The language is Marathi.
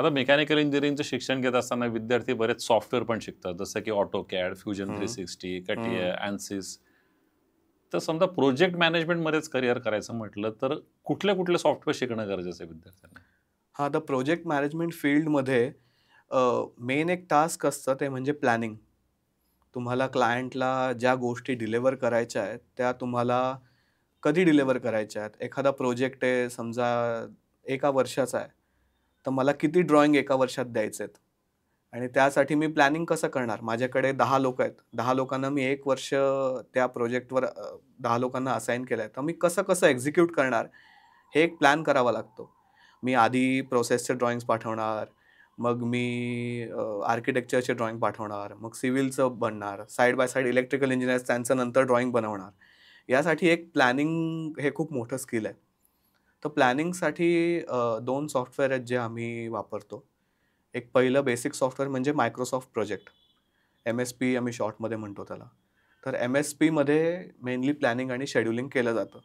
आता मेकॅनिकल इंजिनिअरिंगचं शिक्षण घेत असताना विद्यार्थी बरेच सॉफ्टवेअर पण शिकतात, जसं की ऑटोकॅड, फ्युजन 360, कटिया, ANSYS. तर समजा प्रोजेक्ट मॅनेजमेंटमध्येच करिअर करायचं म्हटलं तर कुठले कुठले सॉफ्टवेअर शिकणं गरजेचं आहे विद्यार्थ्यांना? हां, तर प्रोजेक्ट मॅनेजमेंट फील्डमध्ये मेन एक टास्क असतं ते म्हणजे प्लॅनिंग. तुम्हाला क्लायंटला ज्या गोष्टी डिलिव्हर करायच्या आहेत, त्या तुम्हाला कधी डिलिव्हर करायच्या आहेत. एखादा प्रोजेक्ट आहे समजा 1 वर्षाचा आहे, तर मला किती ड्रॉइंग 1 वर्षात द्यायचे आहेत आणि त्यासाठी मी प्लॅनिंग कसं करणार? माझ्याकडे 10 लोकं आहेत. 10 लोकांना मी 1 वर्ष त्या प्रोजेक्टवर 10 लोकांना असाइन केलंय. तर मी कसं-कसं एक्झिक्यूट करणार, हे एक प्लॅन करावा लागतो. मी आधी प्रोसेसचे ड्रॉइंग्स पाठवणार, मग मी आर्किटेक्चरचे ड्रॉइंग पाठवणार, मग सिव्हिलचं बनणार, side by side electrical engineers त्यांचं नंतर ड्रॉइंग बनवणार. यासाठी एक प्लॅनिंग हे खूप मोठं स्किल आहे. तर प्लॅनिंगसाठी 2 सॉफ्टवेअर आहेत जे आम्ही वापरतो. एक पहिलं बेसिक सॉफ्टवेअर म्हणजे मायक्रोसॉफ्ट प्रोजेक्ट. MSP आम्ही शॉर्टमध्ये म्हणतो त्याला. तर MSPमध्ये मेनली प्लॅनिंग आणि शेड्यूलिंग केलं जातं.